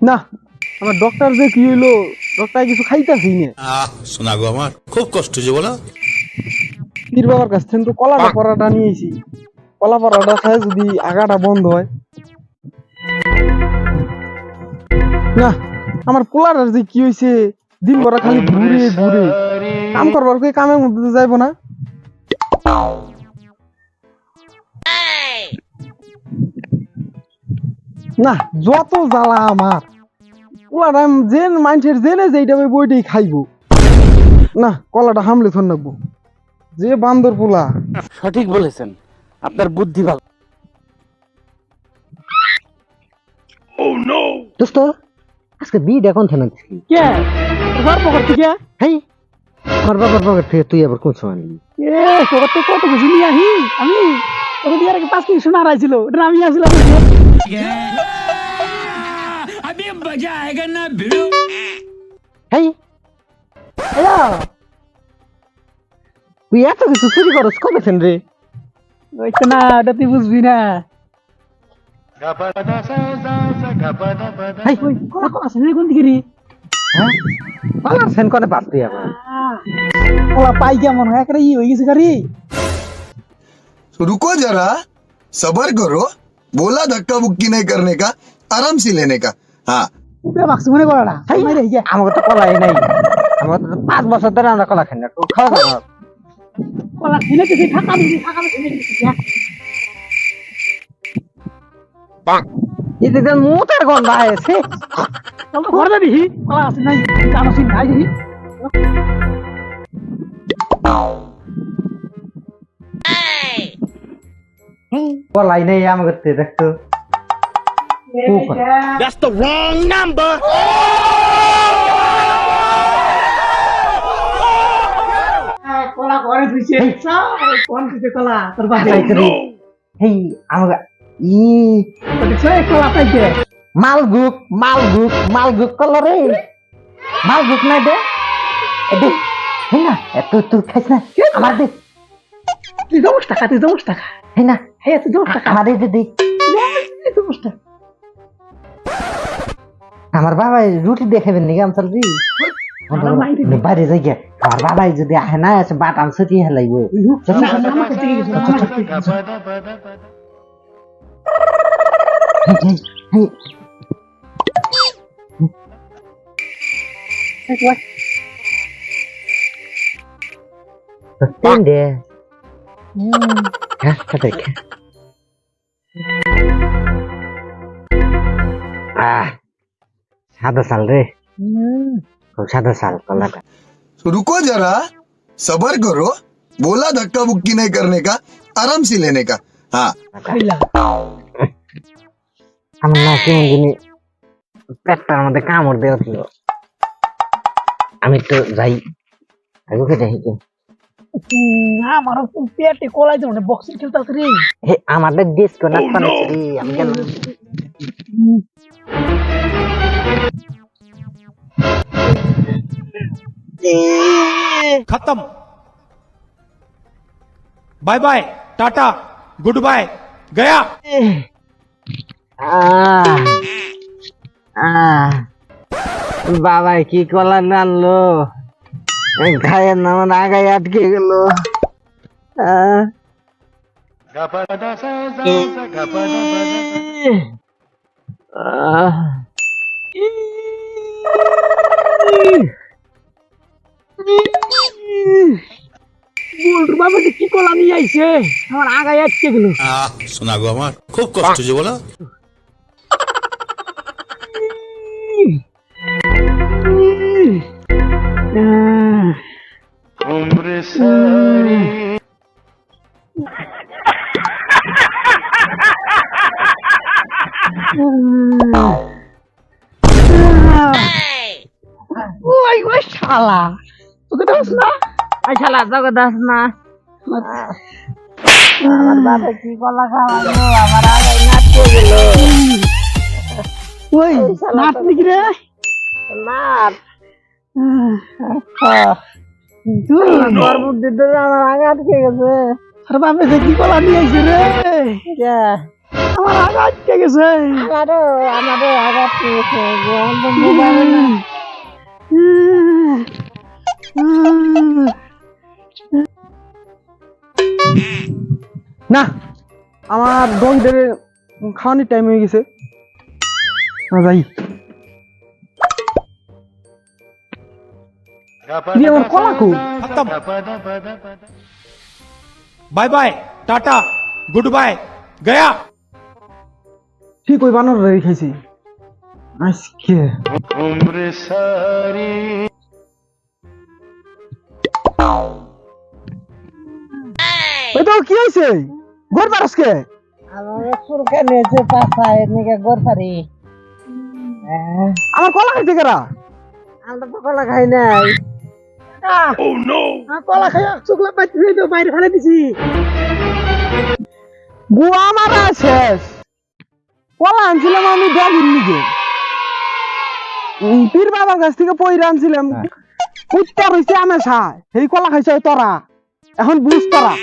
না আমার ডক্টর যে কি হইলো, ডক্টর কিছু খাইতেছি না। শোনা গো আমার খুব কষ্ট যে বলো। পীর বাবার কাছ থেকে তো কলাটা পরাটা নিয়েছি, কলা পরাটা খায় যদি আগাটা বন্ধ হয়। না আমার পোলাটার যে কি হয়েছে, দিন ভরা খালি ঘুরে ঘুরে কাম করবার কই কামের মধ্যে তো যাইবো না। না যত জ্বালা আমার পোলাটা, যে মানুষের জেনে যেটা ওই বইটাই খাইবো। না কলাটা হামলে থন রাখবো, যে বান্দর পোলা। সঠিক বলেছেন, আপনার বুদ্ধি ভালো। দোস্ত আজকে বিড এখন থানা দিছি কে তোর পকেট থেকে? হেই আমার বাবার পকেট থেকে তুই আবার কোন সময় নিবি? তোর তো কত কিছু নিয়ে আহি আমি, তোকে দিয়ে আগে 5 কেজি সোনা হারাইছিল, এটা আমি আসলাম। হেই তুই এত কিছু চুরি করস কবেছেন রে? ওইটা না, এটা তুই বুঝবি না। হেই কলা কলা শুনে কোন দিকে রে? হ্যাঁ পালা সেন করে বাদ তুই আবার কলা পাই কেমন হয় করে ই হয়ে গেছে গাড়ি। रुको जरा सबर करो बोला धक्का बुक्की नहीं करने का आराम से लेने का हाँ উপরে বাক্স মনে করাটা হেই মাইরে গিয়া আমাকে তো কলাই নাই, আমাকে তো 5 বছর ধরে আমরা কলা খাই না, তুই খাওয়া দাওয়া কলা খেলে কিছু ঢাকা দিবি, ঢাকা দিবি কিছু এতে মুতার গন্ধ আইছে। চল তো ঘরে যাবি, কলা আছে নাই জানো সিন নাই দিবি। কলাই নাই আমাকে দেখতো That's the wrong number. কলা ঘরে দিছে কোন দিছে কলা তোর বাবা? হেই আমাকে ই দেখছ কলা পাইছে মালগুক মালগুক মালগুক কলরে মালগুক না দে এদে হেই না এত তুই খাইছ না আমার দে, তুই 10 টাকা, তুই 10 টাকা, হেই না হ্যাঁ তুই 10 টাকা আমার দে দে তুই 10 টাকা। আমার বাবা রুটি দেখাবেন নাকি আমসাল রি বাইরে যাই গিয়া আমার বাবাই যদি আহে না আছে বাটাম ছুটি হেলাইব। আমাকে থেকে গেছে তিন দে হ্যাঁ দেখ সাদা সাল রে, খুব সাদা সাল কলাটা। रुको जरा सबर करो बोला धक्का बुक्की नहीं करने का आराम से लेने का हाँ খাইলা আমার না কেমন জানি পেটটার মধ্যে কামড় দেওয়া ছিল, আমি তো যাই আগে যাই আমার পেটে কলাই তো বক্সিং খেলতাছ রে। হে আমাদের ডিসকানেক্ট করেছে রে, আমি কেন खत्म। Bye bye tata good bye गया। বাবা কি কলা নানলো গায়ের নাম আগায় আটকে গেল। বলর বাবা কি কলা নিয়ে আইছে, আমার আগায় আটকে গেল। শোনা গো আমার খুব কষ্ট যে বলো। ওই ওই শালা তোকে দাস না, আই শালা তোকে দাস না, আমার বাবা কি কলা খাওয়ালো আমার আগায় নাচতে গেল। ওই নাট নাকি রে? নাট তুই তোর বুদ্ধি তো আমার আগে আটকে গেছে। আর বাবা কি কলা নিয়ে আইছে রে? আমার আগা আটকে গেছে। আমারও আঘাত পেয়েছে বন্ধু যাবে না। না, আমার দইদের খাওয়ানোর টাইম হয়ে গেছে। যাই। কি আমার কলা খুব खत्म bye bye tata good bye गया ঠিক ওই বানর রেখেছি আজকে। ওই তো কি হয়েছে? ঘর পারসকে আমার সুরকে নিয়েছে পাশায় নিকে গোরফারি। আমার কলা খাইছে কেরা? আমরা তো কলা খাই নাই। কলা খাই শুকলা পাচ্ছি তো বাইরে ফেলে দিছি। গুয়া মারা শেষ। কলা আনছিলাম আমি ডগির নিকে, পীর বাবার কাছ থেকে পয়রা আনছিলাম। উত্তর হয়েছে আমেশা, সেই কলা খাইছে তোরা। এখন বুঝ তোরা।